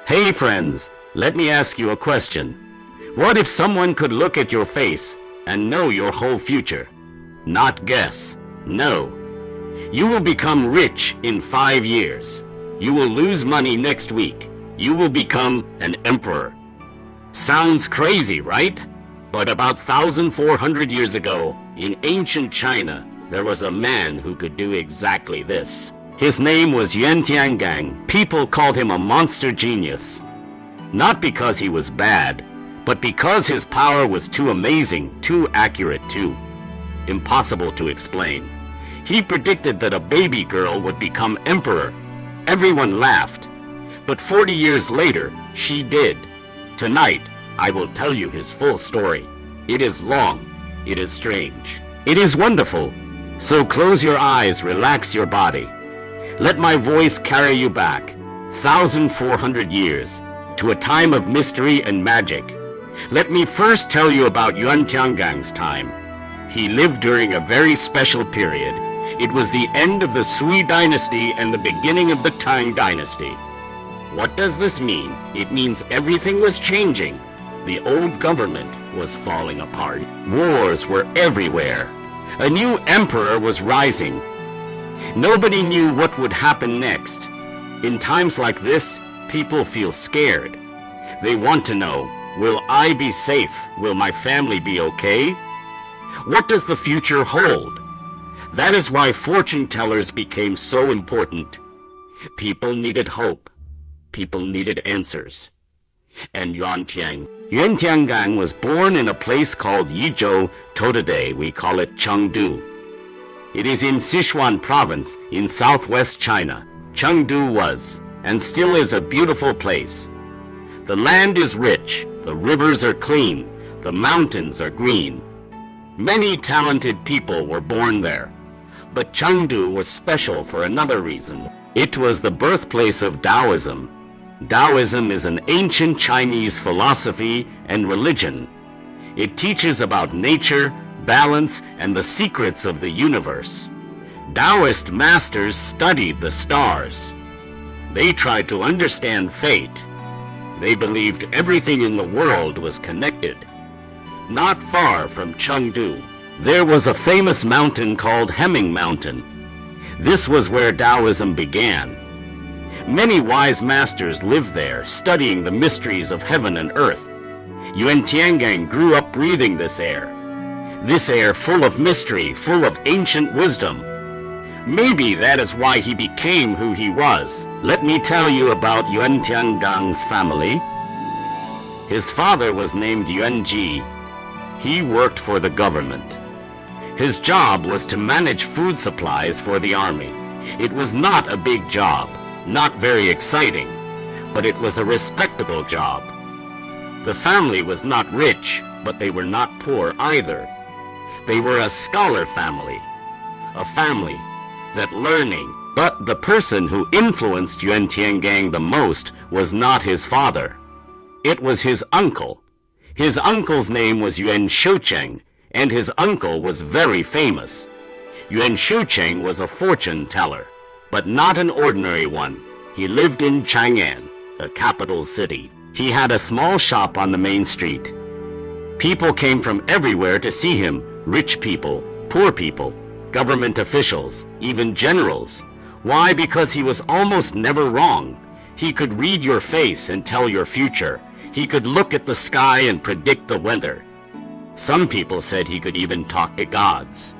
Hey friends, let me ask you a question. What if someone could look at your face and know your whole future? Not guess, no. You will become rich in 5 years. You will lose money next week. You will become an emperor. Sounds crazy, right? But about 1,400 years ago, in ancient China, there was a man who could do exactly this. His name was Yuan Tiangang. People called him a monster genius. Not because he was bad, but because his power was too amazing, too accurate too. Impossible to explain. He predicted that a baby girl would become emperor. Everyone laughed. But 40 years later, she did. Tonight, I will tell you his full story. It is long. It is strange. It is wonderful. So close your eyes, relax your body. Let my voice carry you back, 1,400 years, to a time of mystery and magic. Let me first tell you about Yuan Tiangang's time. He lived during a very special period. It was the end of the Tui Dynasty and the beginning of the Tang Dynasty. What does this mean? It means everything was changing. The old government was falling apart. Wars were everywhere. A new emperor was rising. Nobody knew what would happen next. In times like this, people feel scared. They want to know, will I be safe? Will my family be okay? What does the future hold? That is why fortune tellers became so important. People needed hope. People needed answers. And Yuan Tiangang was born in a place called Yizhou. Today we call it Chengdu. It is in Sichuan province in southwest China. Chengdu was, and still is, a beautiful place. The land is rich, the rivers are clean, the mountains are green. Many talented people were born there. But Chengdu was special for another reason. It was the birthplace of Taoism. Taoism is an ancient Chinese philosophy and religion. It teaches about nature, balance, and the secrets of the universe. Taoist masters studied the stars. They tried to understand fate. They believed everything in the world was connected. Not far from Chengdu, there was a famous mountain called Hemming Mountain. This was where Taoism began. Many wise masters lived there, studying the mysteries of heaven and earth. Yuan Tiangang grew up breathing this air full of mystery, full of ancient wisdom. Maybe that is why he became who he was. Let me tell you about Yuan Tiangang's family. His father was named Yuan Ji. He worked for the government. His job was to manage food supplies for the army. It was not a big job, not very exciting, but it was a respectable job. The family was not rich, but they were not poor either. They were a scholar family, a family that learning. But the person who influenced Yuan Tiangang the most was not his father. It was his uncle. His uncle's name was Yuan Shoucheng, and his uncle was very famous. Yuan Shoucheng was a fortune teller, but not an ordinary one. He lived in Chang'an, the capital city. He had a small shop on the main street. People came from everywhere to see him, rich people, poor people, government officials, even generals. Why? Because he was almost never wrong. He could read your face and tell your future. He could look at the sky and predict the weather. Some people said he could even talk to gods.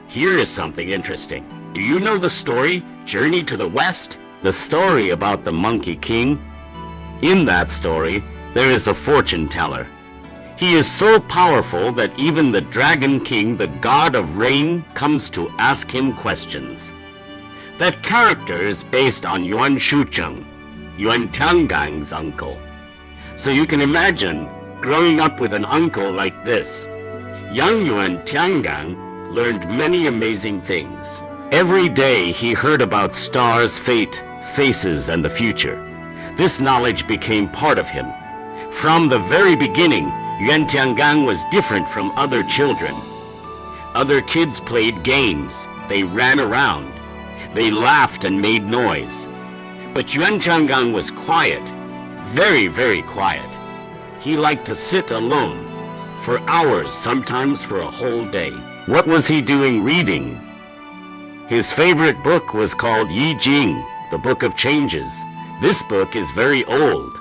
Here is something interesting. Do you know the story, Journey to the West? The story about the Monkey King? In that story, there is a fortune teller. He is so powerful that even the Dragon King, the god of rain, comes to ask him questions. That character is based on Yuan Shoucheng, Yuan Tiangang's uncle. So you can imagine growing up with an uncle like this. Young Yuan Tiangang learned many amazing things. Every day he heard about stars, fate, faces, and the future. This knowledge became part of him. From the very beginning, Yuan Tiangang was different from other children. Other kids played games. They ran around. They laughed and made noise. But Yuan Tiangang was quiet. very, very quiet. He liked to sit alone for hours, sometimes for a whole day. What was he doing reading? His favorite book was called Yi Jing, the Book of Changes. This book is very old,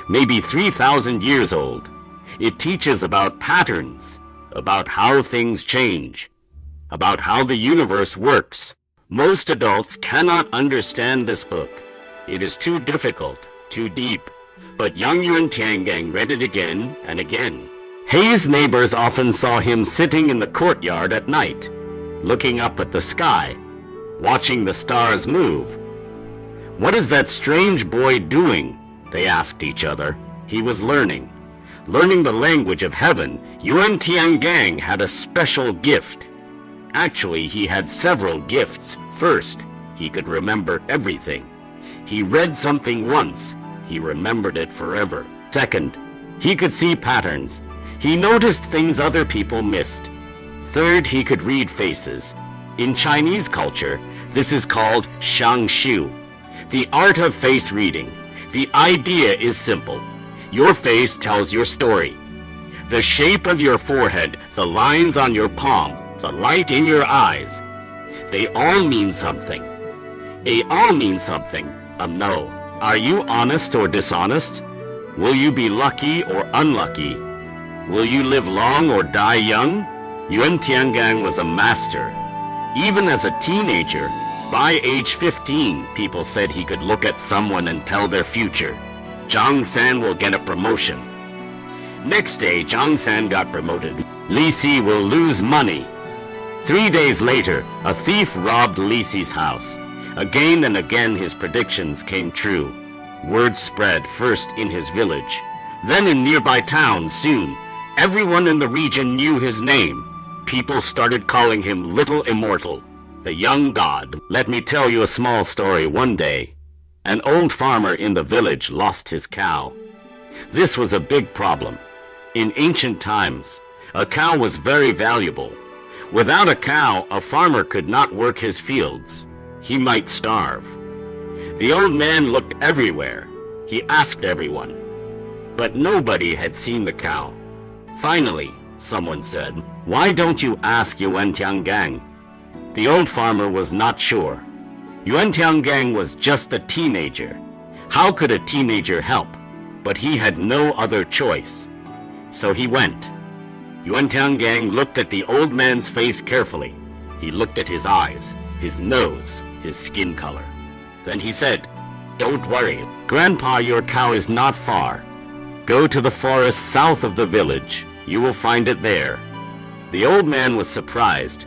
maybe 3,000 years old. It teaches about patterns, about how things change, about how the universe works. Most adults cannot understand this book. It is too difficult, too deep. But young Yuan Tiangang read it again and again. His neighbors often saw him sitting in the courtyard at night, looking up at the sky, watching the stars move. "What is that strange boy doing?" they asked each other. He was learning the language of heaven. Yuan Tiangang had a special gift. Actually, he had several gifts. First, he could remember everything. He read something once, he remembered it forever. Second, he could see patterns. He noticed things other people missed. Third, he could read faces. In Chinese culture, this is called Shangshu, the art of face reading. The idea is simple. Your face tells your story. The shape of your forehead, the lines on your palm, the light in your eyes, they all mean something. They all mean something. No. Are you honest or dishonest? Will you be lucky or unlucky? Will you live long or die young? Yuan Tiangang was a master. Even as a teenager, by age 15, people said he could look at someone and tell their future. Zhang San will get a promotion. Next day, Zhang San got promoted. Li Si will lose money. 3 days later, a thief robbed Li Si's house. Again and again his predictions came true. Word spread first in his village, then in nearby towns. Soon, everyone in the region knew his name. People started calling him Little Immortal, the young god. Let me tell you a small story. One day, an old farmer in the village lost his cow. This was a big problem. In ancient times, a cow was very valuable. Without a cow, a farmer could not work his fields. He might starve. The old man looked everywhere. He asked everyone, but nobody had seen the cow. Finally, someone said, "Why don't you ask Yuan Tiangang?" The old farmer was not sure. Yuan Tiangang was just a teenager. How could a teenager help? But he had no other choice. So he went. Yuan Tiangang looked at the old man's face carefully. He looked at his eyes, his nose, his skin color. Then he said, "Don't worry, Grandpa, your cow is not far. Go to the forest south of the village. You will find it there." The old man was surprised,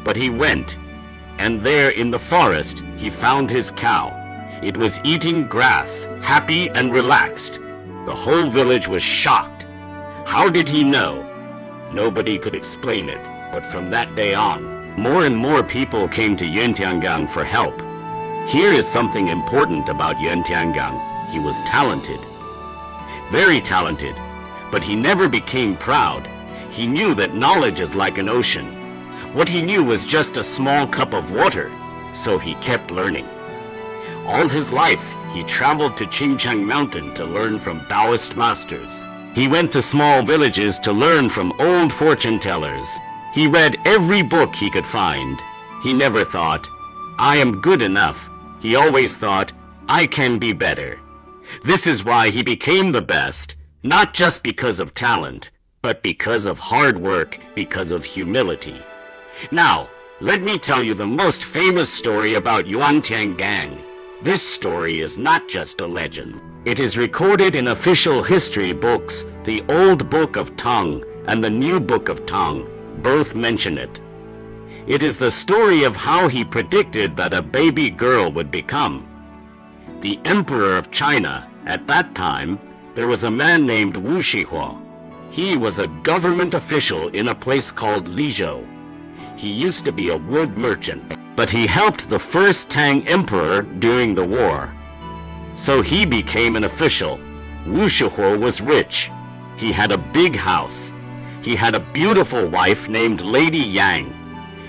but he went, and there in the forest he found his cow. It was eating grass, happy and relaxed. The whole village was shocked. How did he know? Nobody could explain it, but from that day on, more and more people came to Yuan Tiangang for help. Here is something important about Yuan Tiangang. He was talented, very talented, but he never became proud. He knew that knowledge is like an ocean. What he knew was just a small cup of water, so he kept learning. All his life, he traveled to Qingchang Mountain to learn from Taoist masters. He went to small villages to learn from old fortune tellers. He read every book he could find. He never thought, "I am good enough." He always thought, "I can be better." This is why he became the best, not just because of talent, but because of hard work, because of humility. Now, let me tell you the most famous story about Yuan Tiangang. This story is not just a legend. It is recorded in official history books. The Old Book of Tang and the New Book of Tang both mention it. It is the story of how he predicted that a baby girl would become. The Emperor of China, at that time, there was a man named Wu Shihua. He was a government official in a place called Lizhou. He used to be a wood merchant, but he helped the first Tang emperor during the war. So he became an official. Wu Shihua was rich. He had a big house. He had a beautiful wife named Lady Yang,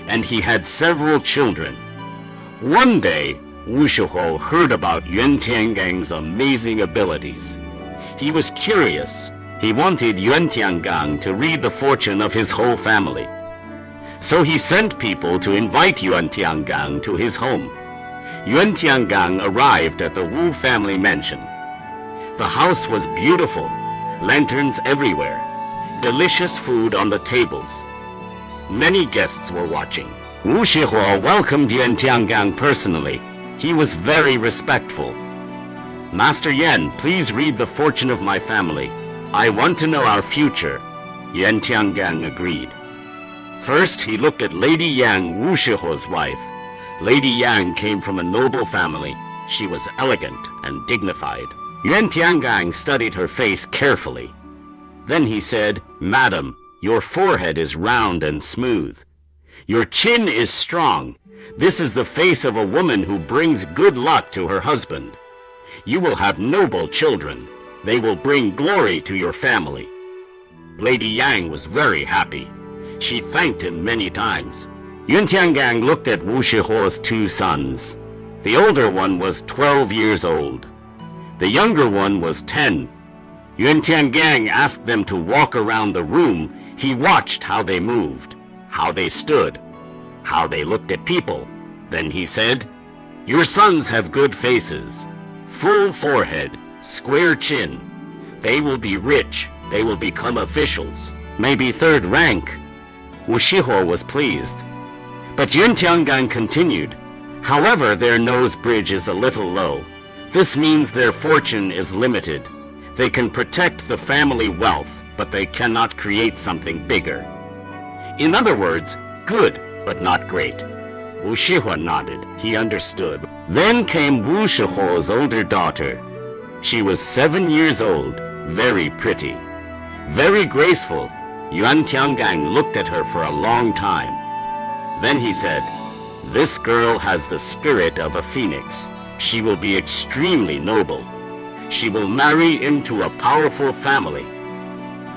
and he had several children. One day, Wu Shihua heard about Yuan Tiangang's amazing abilities. He was curious. He wanted Yuan Tiangang to read the fortune of his whole family. So he sent people to invite Yuan Tiangang to his home. Yuan Tiangang arrived at the Wu family mansion. The house was beautiful, lanterns everywhere, delicious food on the tables. Many guests were watching. Wu Shihua welcomed Yuan Tiangang personally. He was very respectful. Master Yan, please read the fortune of my family. I want to know our future. Yuan Tiangang agreed. First, he looked at Lady Yang, Wu Shihuo's wife. Lady Yang came from a noble family. She was elegant and dignified. Yuan Tiangang studied her face carefully. Then he said, Madam, your forehead is round and smooth. Your chin is strong. This is the face of a woman who brings good luck to her husband. You will have noble children. They will bring glory to your family. Lady Yang was very happy. She thanked him many times. Yuan Tiangang looked at Wu Shihuo's two sons. The older one was 12 years old. The younger one was 10. Yuan Tiangang asked them to walk around the room. He watched how they moved, how they stood, how they looked at people. Then he said, Your sons have good faces, full forehead, square chin. They will be rich. They will become officials, maybe third rank. Wu Shihuo was pleased. But Yuan Tiangang continued, However, their nose bridge is a little low. This means their fortune is limited. They can protect the family wealth, but they cannot create something bigger. In other words, good, but not great. Wu Shihua nodded. He understood. Then came Wu Shihuo's older daughter. She was 7 years old, very pretty, very graceful. Yuan Tiangang looked at her for a long time. Then he said, This girl has the spirit of a phoenix. She will be extremely noble. She will marry into a powerful family.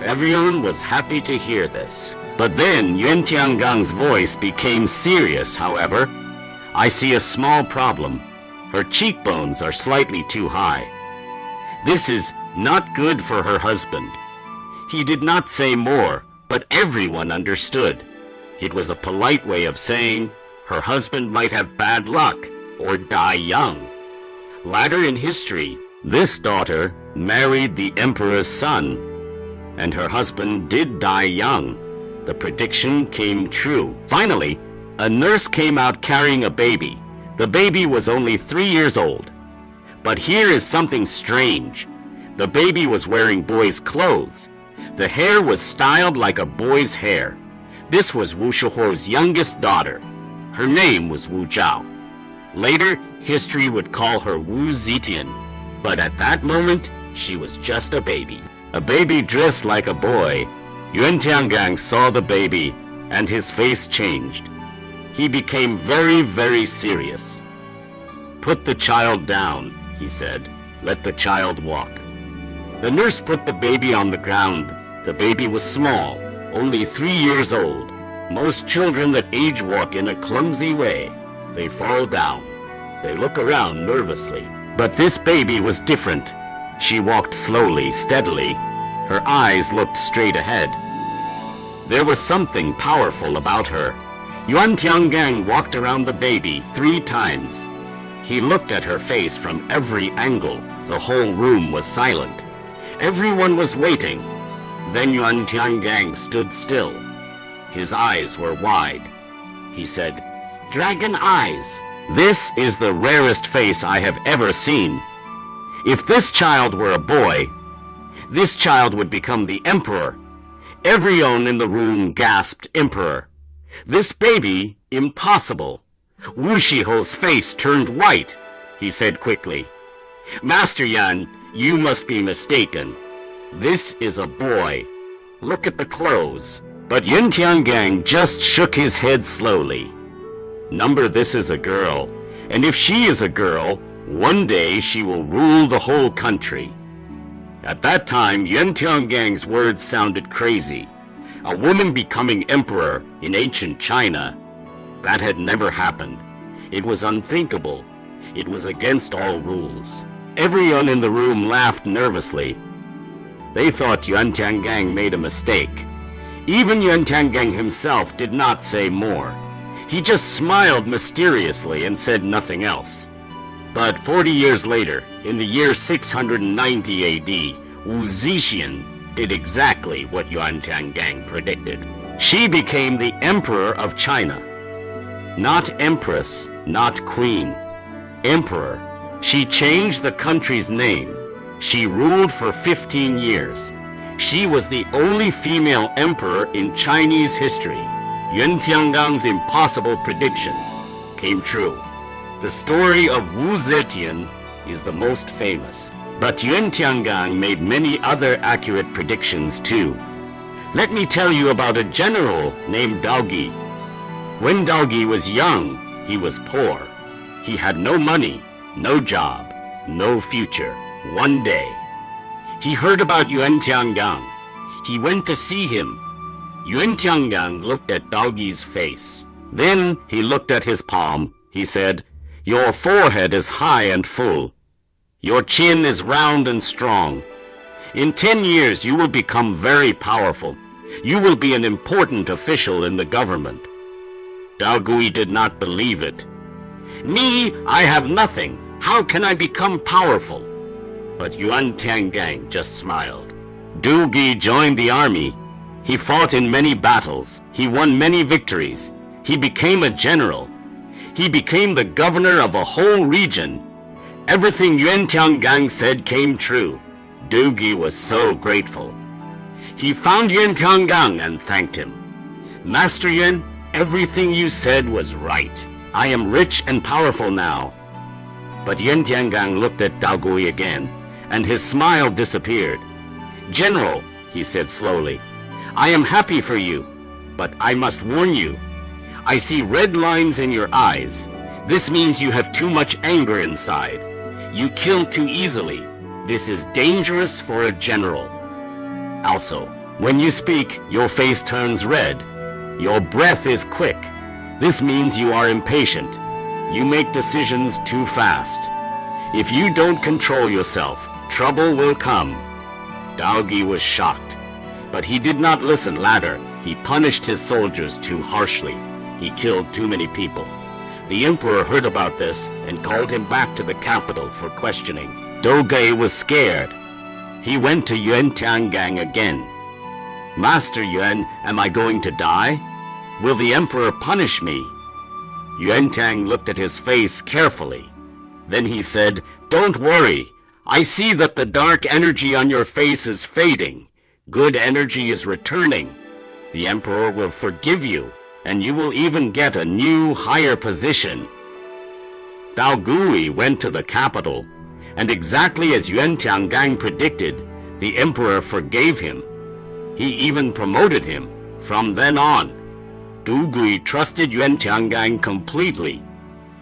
Everyone was happy to hear this. But then Yuan Tiangang's voice became serious, however. I see a small problem. Her cheekbones are slightly too high. This is not good for her husband. He did not say more, but everyone understood. It was a polite way of saying her husband might have bad luck or die young. Later in history, this daughter married the emperor's son, and her husband did die young. The prediction came true. Finally, a nurse came out carrying a baby. The baby was only 3 years old. But here is something strange. The baby was wearing boys' clothes. The hair was styled like a boy's hair. This was Wu Shihuo's youngest daughter. Her name was Wu Zhao. Later, history would call her Wu Zetian. But at that moment, she was just a baby. A baby dressed like a boy. Yuan Tiangang saw the baby, and his face changed. He became very, very serious. Put the child down, he said. Let the child walk. The nurse put the baby on the ground. The baby was small, only 3 years old. Most children that age walk in a clumsy way. They fall down. They look around nervously. But this baby was different. She walked slowly, steadily. Her eyes looked straight ahead. There was something powerful about her. Yuan Tiangang walked around the baby 3 times. He looked at her face from every angle. The whole room was silent. Everyone was waiting. Then Yuan Tiangang stood still. His eyes were wide. He said, Dragon eyes. This is the rarest face I have ever seen. If this child were a boy, this child would become the emperor. Everyone in the room gasped, Emperor. This baby, impossible. Wu Shihuo's face turned white. He said quickly, Master Yan, you must be mistaken. This is a boy. Look at the clothes. But Yuan Tiangang just shook his head slowly. Number this is a girl, and if she is a girl, one day she will rule the whole country. At that time, Yuan Tiangang's words sounded crazy. A woman becoming emperor in ancient China, that had never happened. It was unthinkable. It was against all rules. Everyone in the room laughed nervously. They thought Yuan Tiangang made a mistake. Even Yuan Tiangang himself did not say more. He just smiled mysteriously and said nothing else. But 40 years later, in the year 690 AD, Zetian did exactly what Yuan Tiangang predicted. She became the Emperor of China. Not Empress, not Queen. Emperor. She changed the country's name. She ruled for 15 years. She was the only female emperor in Chinese history. Yuan Tiangang's impossible prediction came true. The story of Wu Zetian is the most famous. But Yuan Tiangang made many other accurate predictions too. Let me tell you about a general named Daogi. When Daogi was young, he was poor. He had no money, no job, no future. One day, he heard about Yuan Tiangang. He went to see him. Yuan Tiangang looked at Daogi's face. Then he looked at his palm. He said, "Your forehead is high and full. Your chin is round and strong. In 10 years, you will become very powerful. You will be an important official in the government." Daogui did not believe it. "Me, I have nothing. How can I become powerful?" But Yuan Tiangang just smiled. Daogui joined the army. He fought in many battles. He won many victories. He became a general. He became the governor of a whole region. Everything Yuan Tiangang said came true. Daogui was so grateful. He found Yuan Tiangang and thanked him. "Master Yuan, everything you said was right. I am rich and powerful now." But Yuan Tiangang looked at Daogui again, and his smile disappeared. "General," he said slowly, "I am happy for you, but I must warn you. I see red lines in your eyes. This means you have too much anger inside. You kill too easily. This is dangerous for a general. Also, when you speak, your face turns red. Your breath is quick. This means you are impatient. You make decisions too fast. If you don't control yourself, trouble will come." Daogui was shocked, but he did not listen later. He punished his soldiers too harshly. He killed too many people. The emperor heard about this and called him back to the capital for questioning. Daogui was scared. He went to Yuan Tiangang again. "Master Yuan, am I going to die? Will the emperor punish me?" Yuan Tiangang looked at his face carefully. Then he said, "Don't worry. I see that the dark energy on your face is fading. Good energy is returning. The emperor will forgive you, and you will even get a new, higher position." Daogui went to the capital, and exactly as Yuan Tiangang predicted, the emperor forgave him. He even promoted him. From then on, Daogui trusted Yuan Tiangang completely.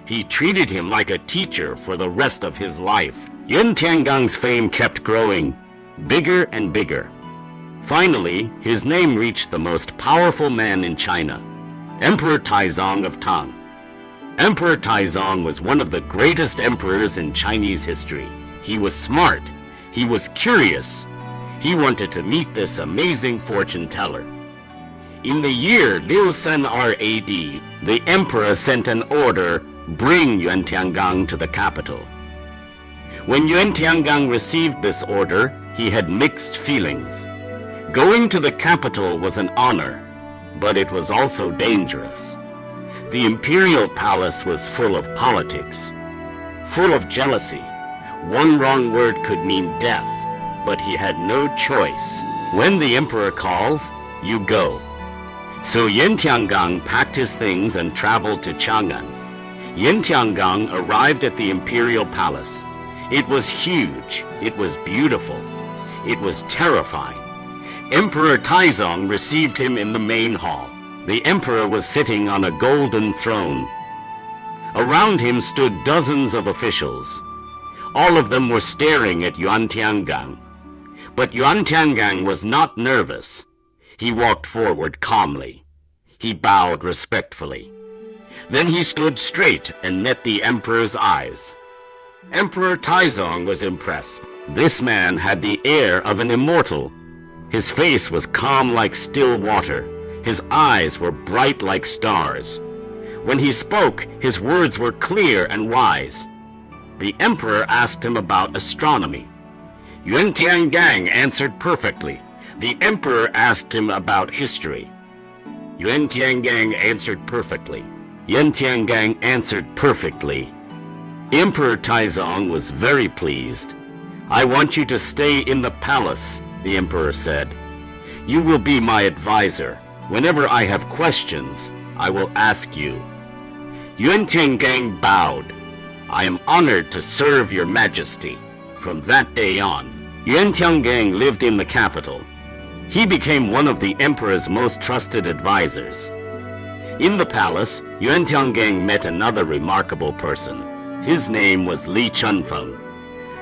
He treated him like a teacher for the rest of his life. Yuan Tiangang's fame kept growing, bigger and bigger. Finally, his name reached the most powerful man in China, Emperor Taizong of Tang. Emperor Taizong was one of the greatest emperors in Chinese history. He was smart. He was curious. He wanted to meet this amazing fortune teller. In the year Liu Sen R.A.D., the emperor sent an order, "Bring Yuan Tiangang to the capital." When Yuan Tiangang received this order, he had mixed feelings. Going to the capital was an honor, but it was also dangerous. The imperial palace was full of politics, full of jealousy. One wrong word could mean death, but he had no choice. When the emperor calls, you go. So Yuan Tiangang packed his things and traveled to Chang'an. Yuan Tiangang arrived at the imperial palace. It was huge. It was beautiful. It was terrifying. Emperor Taizong received him in the main hall. The emperor was sitting on a golden throne. Around him stood dozens of officials. All of them were staring at Yuan Tiangang. But Yuan Tiangang was not nervous. He walked forward calmly. He bowed respectfully. Then he stood straight and met the emperor's eyes. Emperor Taizong was impressed. This man had the air of an immortal. His face was calm like still water. His eyes were bright like stars. When he spoke, his words were clear and wise. The emperor asked him about astronomy. Yuan Tiangang answered perfectly. The emperor asked him about history. Yuan Tiangang answered perfectly. Yuan Tiangang answered perfectly. Emperor Taizong was very pleased. "I want you to stay in the palace," the emperor said. "You will be my advisor. Whenever I have questions, I will ask you." Yuan Tiangang bowed. "I am honored to serve your majesty." From that day on, Yuan Tiangang lived in the capital. He became one of the emperor's most trusted advisors. In the palace, Yuan Tiangang met another remarkable person. His name was Li Chunfeng.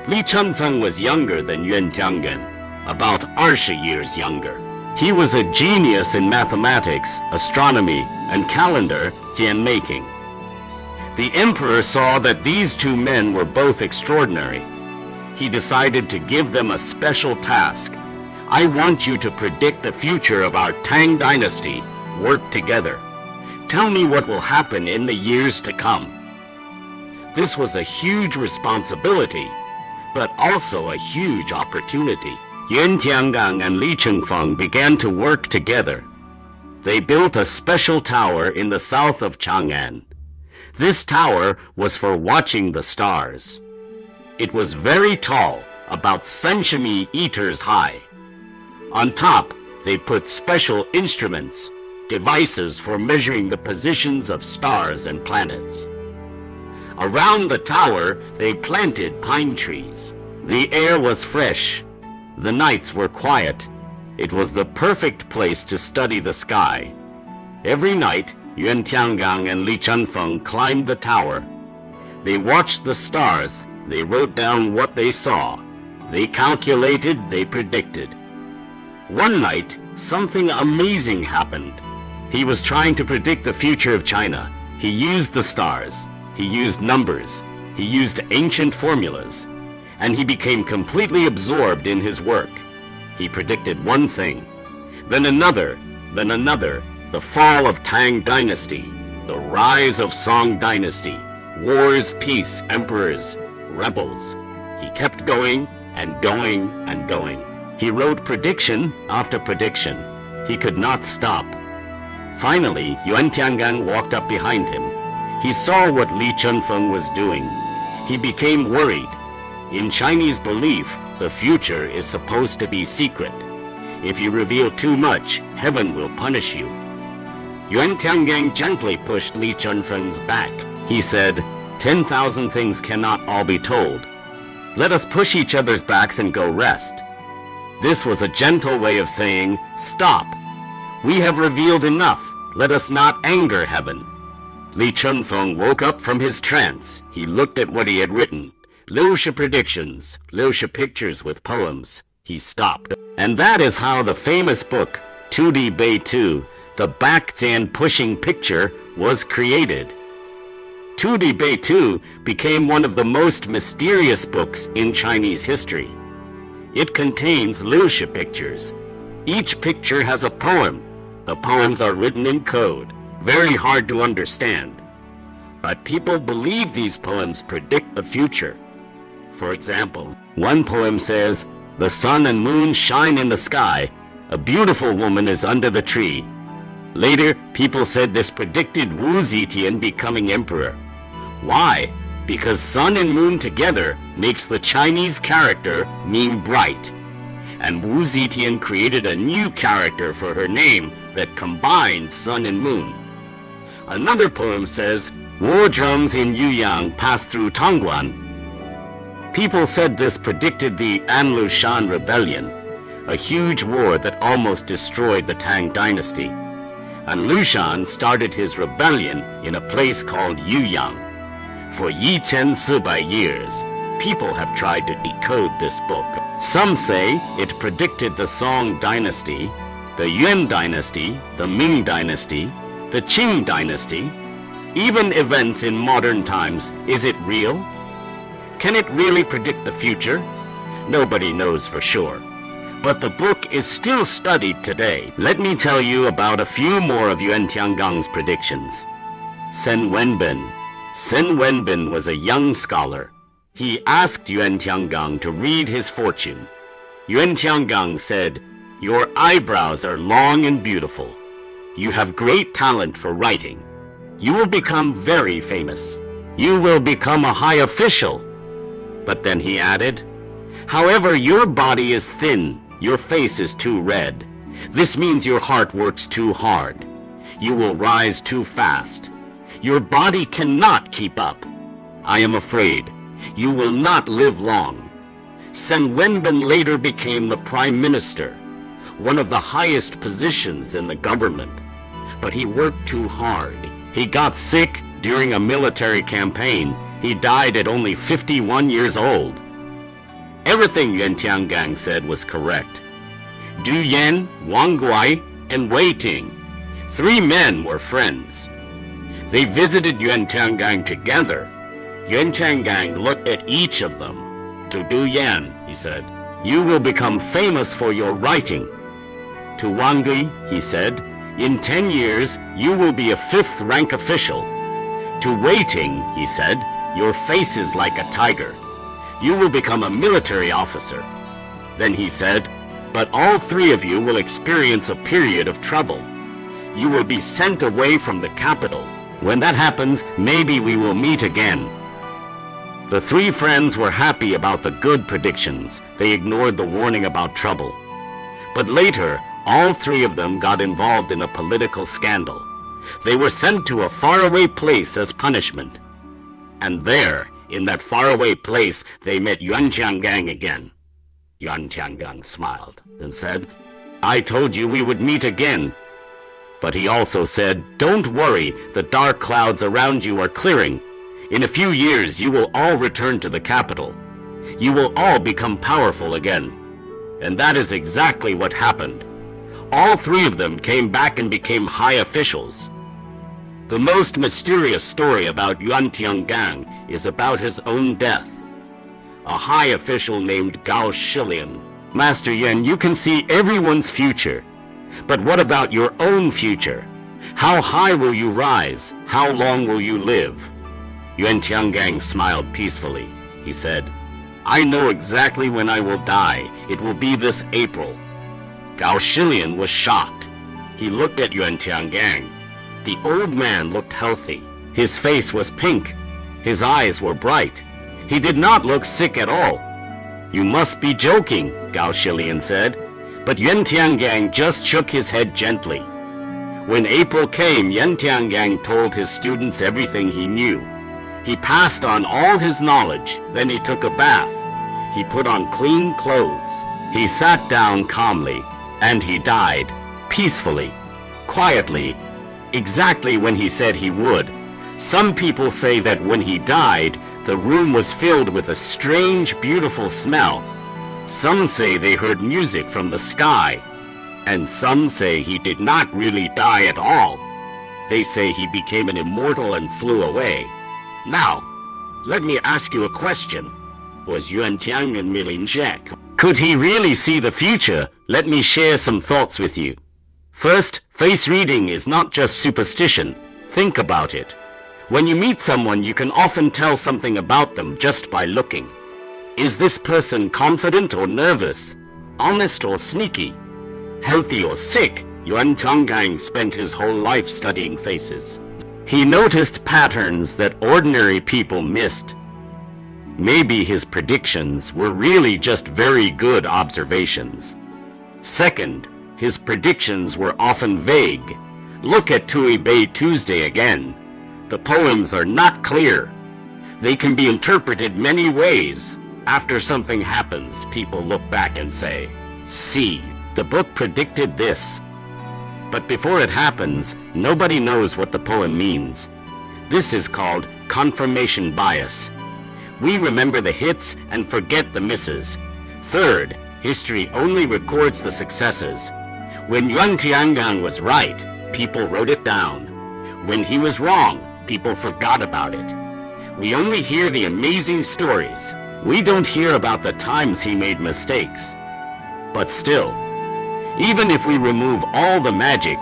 Li Chunfeng was younger than Yuan Tiangang, about 20 years younger. He was a genius in mathematics, astronomy, and calendar making. The emperor saw that these two men were both extraordinary. He decided to give them a special task. "I want you to predict the future of our Tang Dynasty. Work together. Tell me what will happen in the years to come." This was a huge responsibility, but also a huge opportunity. Yuan Tiangang and Li Chunfeng began to work together. They built a special tower in the south of Chang'an. This tower was for watching the stars. It was very tall, about 3 meters high. On top, they put special instruments, devices for measuring the positions of stars and planets. Around the tower, they planted pine trees. The air was fresh. The nights were quiet. It was the perfect place to study the sky. Every night, Yuan Tiangang and Li Chunfeng climbed the tower. They watched the stars. They wrote down what they saw. They calculated, they predicted. One night, something amazing happened. He was trying to predict the future of China. He used the stars. He used numbers. He used ancient formulas. And he became completely absorbed in his work. He predicted one thing, then another, the fall of Tang Dynasty, the rise of Song Dynasty, wars, peace, emperors, rebels. He kept going and going and going. He wrote prediction after prediction. He could not stop. Finally, Yuan Tiangang walked up behind him. He saw what Li Chunfeng was doing. He became worried. In Chinese belief, the future is supposed to be secret. If you reveal too much, heaven will punish you. Yuan Tiangang gently pushed Li Chunfeng's back. He said, 10,000 things cannot all be told. Let us push each other's backs and go rest. This was a gentle way of saying, stop. We have revealed enough. Let us not anger heaven. Li Chunfeng woke up from his trance. He looked at what he had written. Liu predictions, Liu pictures with poems. He stopped. And that is how the famous book, Tui Bei Tu, the back-zan pushing picture, was created. Tui Bei Tu became one of the most mysterious books in Chinese history. It contains Liu pictures. Each picture has a poem. The poems are written in code, very hard to understand. But people believe these poems predict the future. For example, one poem says, the sun and moon shine in the sky. A beautiful woman is under the tree. Later, people said this predicted Zetian becoming emperor. Why? Because sun and moon together makes the Chinese character mean bright. And Zetian created a new character for her name that combined sun and moon. Another poem says, war drums in Yuan pass through Tongguan. People said this predicted the Anlushan rebellion, a huge war that almost destroyed the Tang Dynasty. And Lushan started his rebellion in a place called Yuan. For 1400 years, people have tried to decode this book. Some say it predicted the Song Dynasty, the Yuan Dynasty, the Ming Dynasty, the Qing Dynasty, even events in modern times. Is it real? Can it really predict the future? Nobody knows for sure. But the book is still studied today. Let me tell you about a few more of Yuan Tiangang's predictions. Sen Wenbin. Sen Wenbin was a young scholar. He asked Yuan Tiangang to read his fortune. Yuan Tiangang said, "Your eyebrows are long and beautiful. You have great talent for writing. You will become very famous. You will become a high official." But then he added, "However, your body is thin. Your face is too red. This means your heart works too hard. You will rise too fast. Your body cannot keep up. I am afraid you will not live long." Sen Wenbin later became the prime minister, one of the highest positions in the government. But he worked too hard. He got sick during a military campaign. He died at only 51 years old. Everything Yuan Tiangang said was correct. Du Yan, Wang Guai, and Wei Ting, 3 men were friends. They visited Yuan Tiangang together. Yuan Tiangang looked at each of them. To Du Yan, he said, "You will become famous for your writing." To Wang Gui, he said, "In 10 years, you will be a 5th rank official." To Wei Ting, he said, "Your face is like a tiger. You will become a military officer." Then he said, "But all 3 of you will experience a period of trouble. You will be sent away from the capital. When that happens, maybe we will meet again." The 3 friends were happy about the good predictions. They ignored the warning about trouble. But later, all 3 of them got involved in a political scandal. They were sent to a faraway place as punishment. And there, in that faraway place, they met Yuan Tiangang again. Yuan Tiangang smiled and said, "I told you we would meet again." But he also said, "Don't worry, the dark clouds around you are clearing. In a few years, you will all return to the capital. You will all become powerful again." And that is exactly what happened. All 3 of them came back and became high officials. The most mysterious story about Yuan Tiangang is about his own death. A high official named Gao Shilian. "Master Yuan, you can see everyone's future. But what about your own future? How high will you rise? How long will you live?" Yuan Tiangang smiled peacefully. He said, "I know exactly when I will die. It will be this April." Gao Shilian was shocked. He looked at Yuan Tiangang. The old man looked healthy. His face was pink. His eyes were bright. He did not look sick at all. "You must be joking," Gao Shilian said. But Yuan Tiangang just shook his head gently. When April came, Yuan Tiangang told his students everything he knew. He passed on all his knowledge. Then he took a bath. He put on clean clothes. He sat down calmly, and he died, peacefully, quietly, exactly when he said he would. Some people say that when he died, the room was filled with a strange, beautiful smell. Some say they heard music from the sky, and some say he did not really die at all. They say he became an immortal and flew away. Now, let me ask you a question. Was Yuan Tiangang Milingzhek? Could he really see the future? Let me share some thoughts with you. First, face reading is not just superstition. Think about it. When you meet someone, you can often tell something about them just by looking. Is this person confident or nervous? Honest or sneaky? Healthy or sick? Yuan Tiangang spent his whole life studying faces. He noticed patterns that ordinary people missed. Maybe his predictions were really just very good observations. Second, his predictions were often vague. Look at Tui Bei Tuesday again. The poems are not clear. They can be interpreted many ways. After something happens, people look back and say, "See, the book predicted this." But before it happens, nobody knows what the poem means. This is called confirmation bias. We remember the hits and forget the misses. Third, history only records the successes. When Yuan Tiangang was right, people wrote it down. When he was wrong, people forgot about it. We only hear the amazing stories. We don't hear about the times he made mistakes. But still, even if we remove all the magic,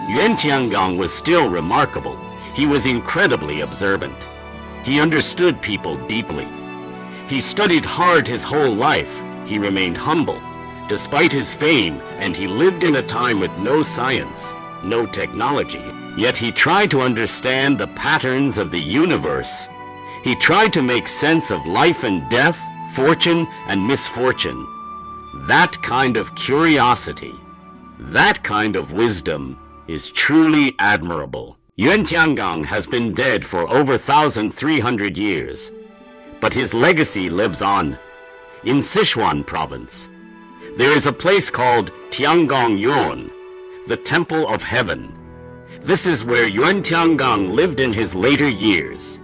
Yuan Tiangang was still remarkable. He was incredibly observant. He understood people deeply. He studied hard his whole life. He remained humble, despite his fame, and he lived in a time with no science, no technology. Yet he tried to understand the patterns of the universe. He tried to make sense of life and death, fortune and misfortune. That kind of curiosity, that kind of wisdom is truly admirable. Yuan Tiangang has been dead for over 1,300 years, but his legacy lives on. In Sichuan province, there is a place called Tiangong Yuan, the Temple of Heaven. This is where Yuan Tiangang lived in his later years.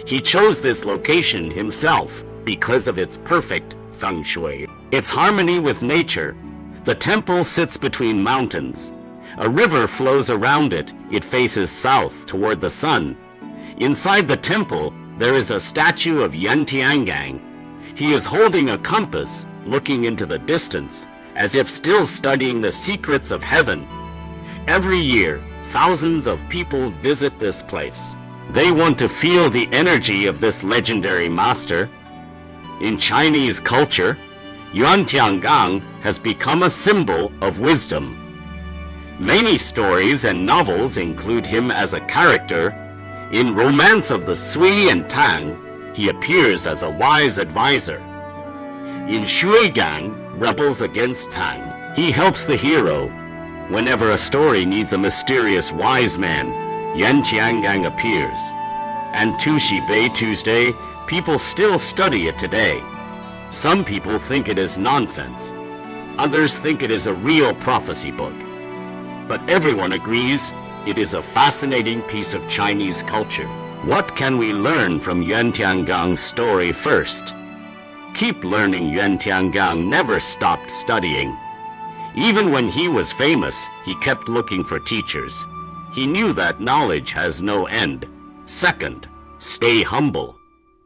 He chose this location himself because of its perfect feng shui, its harmony with nature. The temple sits between mountains. A river flows around it. It faces south toward the sun. Inside the temple, there is a statue of Yuan Tiangang. He is holding a compass, looking into the distance, as if still studying the secrets of heaven. Every year, thousands of people visit this place. They want to feel the energy of this legendary master. In Chinese culture, Yuan Tiangang has become a symbol of wisdom. Many stories and novels include him as a character. In Romance of the Sui and Tang, he appears as a wise advisor. In Shuigang, Rebels Against Tang, he helps the hero. Whenever a story needs a mysterious wise man, Yuan Tiangang appears. And Tui Bei Tuesday, people still study it today. Some people think it is nonsense. Others think it is a real prophecy book. But everyone agrees it is a fascinating piece of Chinese culture. What can we learn from Yuan Tiangang's story first? Keep learning. Yuan Tiangang never stopped studying. Even when he was famous, he kept looking for teachers. He knew that knowledge has no end. Second, stay humble.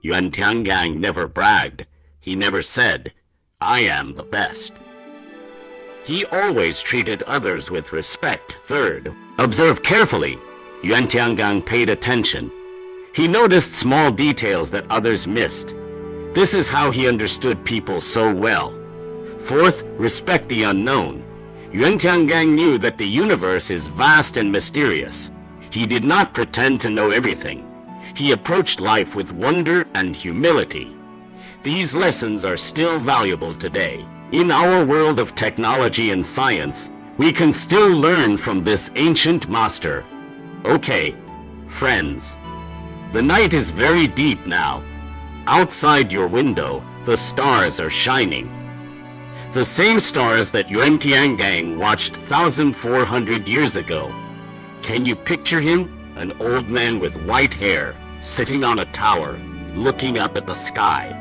Yuan Tiangang never bragged. He never said, "I am the best." He always treated others with respect. Third, observe carefully. Yuan Tiangang paid attention. He noticed small details that others missed. This is how he understood people so well. Fourth, respect the unknown. Yuan Tiangang knew that the universe is vast and mysterious. He did not pretend to know everything. He approached life with wonder and humility. These lessons are still valuable today. In our world of technology and science, we can still learn from this ancient master. Okay, friends, the night is very deep now. Outside your window, the stars are shining. The same stars that Yuan Tiangang watched 1,400 years ago. Can you picture him? An old man with white hair, sitting on a tower, looking up at the sky,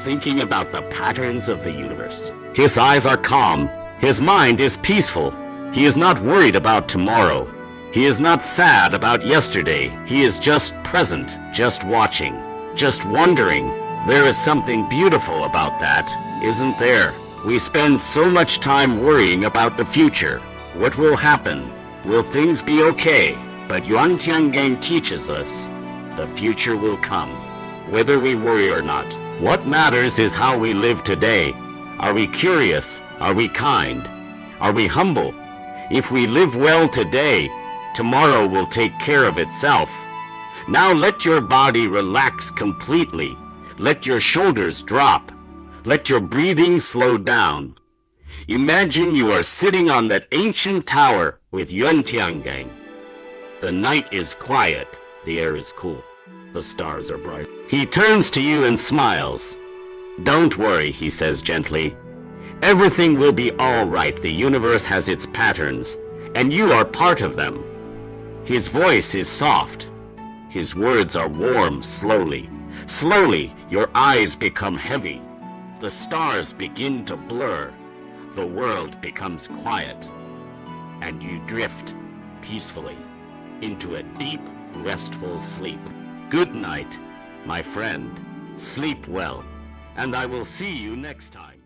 thinking about the patterns of the universe. His eyes are calm. His mind is peaceful. He is not worried about tomorrow. He is not sad about yesterday. He is just present, just watching, just wondering. There is something beautiful about that, isn't there? We spend so much time worrying about the future. What will happen? Will things be okay? But Yuan Tiangang teaches us the future will come, whether we worry or not. What matters is how we live today. Are we curious? Are we kind? Are we humble? If we live well today, tomorrow will take care of itself. Now let your body relax completely. Let your shoulders drop. Let your breathing slow down. Imagine you are sitting on that ancient tower with Yuan Tiangang. The night is quiet. The air is cool. The stars are bright. He turns to you and smiles. Don't worry, he says gently. Everything will be all right. The universe has its patterns, and you are part of them. His voice is soft. His words are warm. Slowly, slowly, your eyes become heavy. The stars begin to blur. The world becomes quiet, and you drift peacefully into a deep, restful sleep. Good night, my friend. Sleep well. and I will see you next time.